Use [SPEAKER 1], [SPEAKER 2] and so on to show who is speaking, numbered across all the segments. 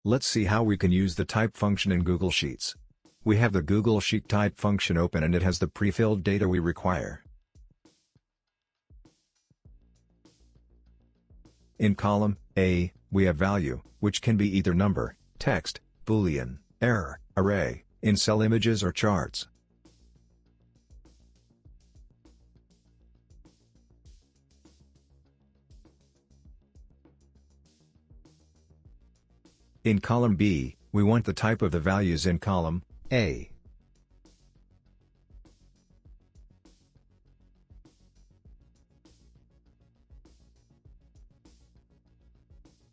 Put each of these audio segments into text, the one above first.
[SPEAKER 1] Let's see how we can use the type function in Google Sheets. We have the Google Sheet type function open and it has the pre-filled data we require. In column A, we have value, which can be either number, text, boolean, error, array, in cell images or charts. In column B, we want the type of the values in column A.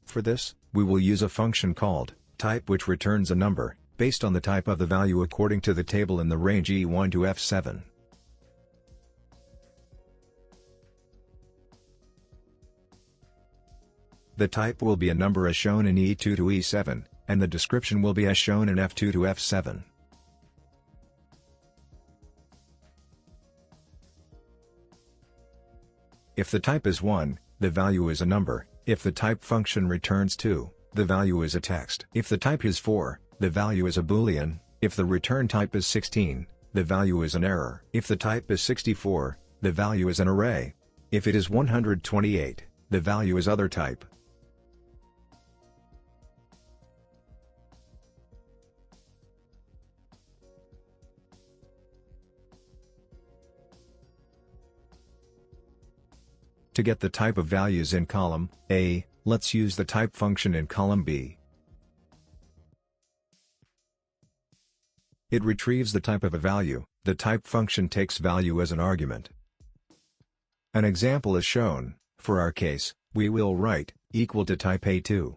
[SPEAKER 1] For this, we will use a function called type which returns a number, based on the type of the value according to the table in the range E1 to F7. The type will be a number as shown in E2 to E7, and the description will be as shown in F2 to F7. If the type is 1, the value is a number. If the type function returns 2, the value is a text. If the type is 4, the value is a boolean. If the return type is 16, the value is an error. If the type is 64, the value is an array. If it is 128, the value is other type. To get the type of values in column A, let's use the type function in column B. It retrieves the type of a value. The type function takes value as an argument. An example is shown. For our case, we will write equal to type A2.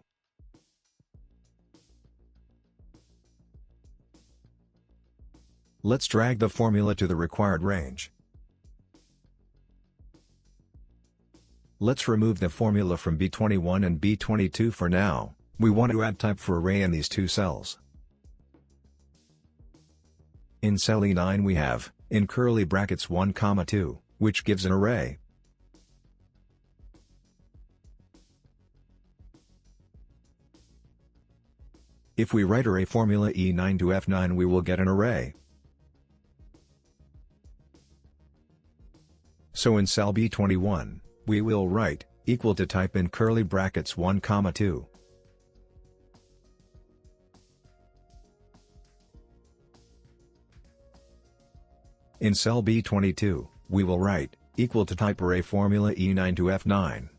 [SPEAKER 1] Let's drag the formula to the required range. Let's remove the formula from B21 and B22 for now. We want to add type for array in these two cells. In cell E9 we have, in curly brackets 1, 2, which gives an array. If we write array formula E9 to F9 we will get an array. So in cell B21, we will write equal to type in curly brackets 1, 2. In cell B22, we will write equal to type array formula E9 to F9.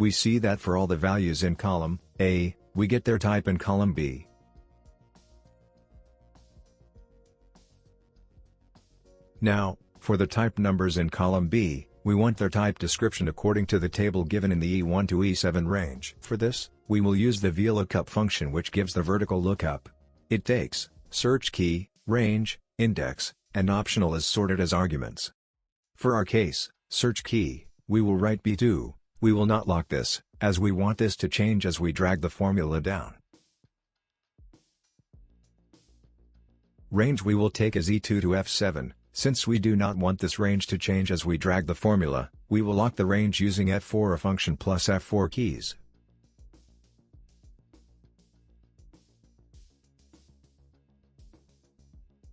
[SPEAKER 1] We see that for all the values in column A, we get their type in column B. Now, for the type numbers in column B, we want their type description according to the table given in the E1 to E7 range. For this, we will use the VLOOKUP function which gives the vertical lookup. It takes search key, range, index, and optional as sorted as arguments. For our case, search key, we will write B2. We will not lock this, as we want this to change as we drag the formula down. Range we will take as E2 to F7, since we do not want this range to change as we drag the formula, we will lock the range using F4 a function plus F4 keys.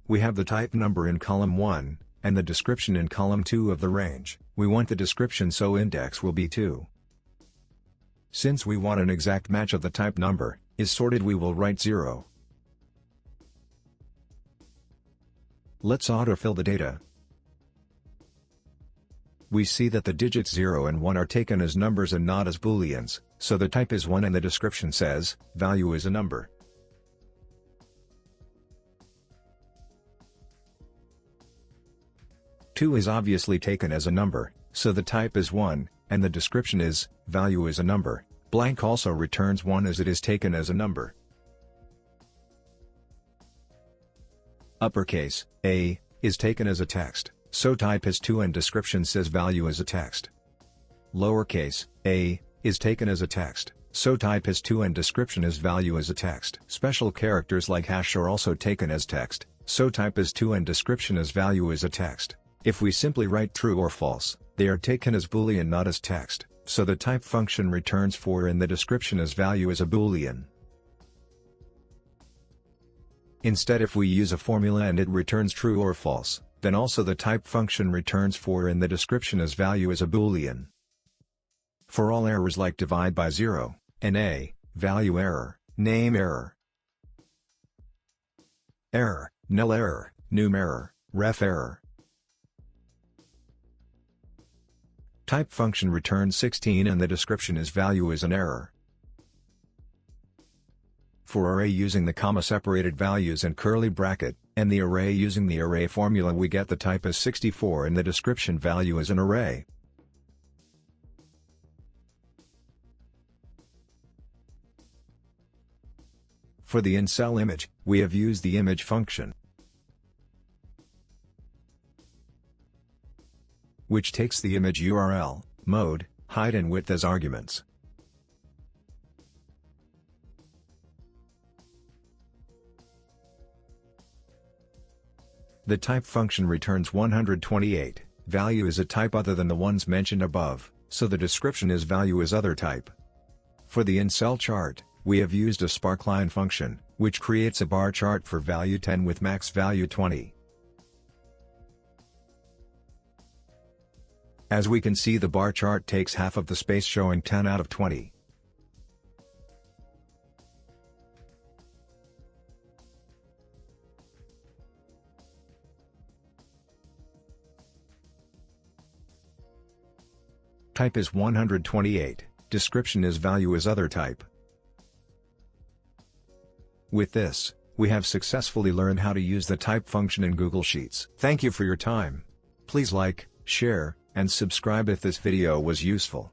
[SPEAKER 1] We have the type number in column 1, and the description in column 2 of the range. We want the description so index will be 2. Since we want an exact match of the type number, is sorted we will write 0. Let's autofill the data. We see that the digits 0 and 1 are taken as numbers and not as booleans, so the type is 1 and the description says, value is a number. Two is obviously taken as a number, so the type is 1, and the description is, value is a number. Blank also returns 1 as it is taken as a number. Uppercase, A, is taken as a text, so type is 2 and description says value is a text. Lowercase, a, is taken as a text, so type is to and description is value as a text. Special characters like hash are also taken as text, so type is to and description is value as a text. If we simply write true or false, they are taken as boolean not as text, so the type function returns for and the description as value as a boolean. Instead, if we use a formula and it returns true or false, then also the type function returns for and the description as value as a boolean. For all errors like divide by 0, NA, value error, name error, error, null error, num error, ref error, type function returns 16 and the description is value as an error. For array using the comma-separated values and curly bracket, and the array using the array formula, we get the type as 64 and the description value as an array. For the in-cell image, we have used the image function, which takes the image URL, mode, height and width as arguments. The type function returns 128, value is a type other than the ones mentioned above, so the description is value as other type. For the in-cell chart, we have used a SPARKLINE function, which creates a bar chart for value 10 with max value 20. As we can see, the bar chart takes half of the space, showing 10 out of 20. Type is 128, description is value as other type. With this, we have successfully learned how to use the type function in Google Sheets. Thank you for your time. Please like, share, and subscribe if this video was useful.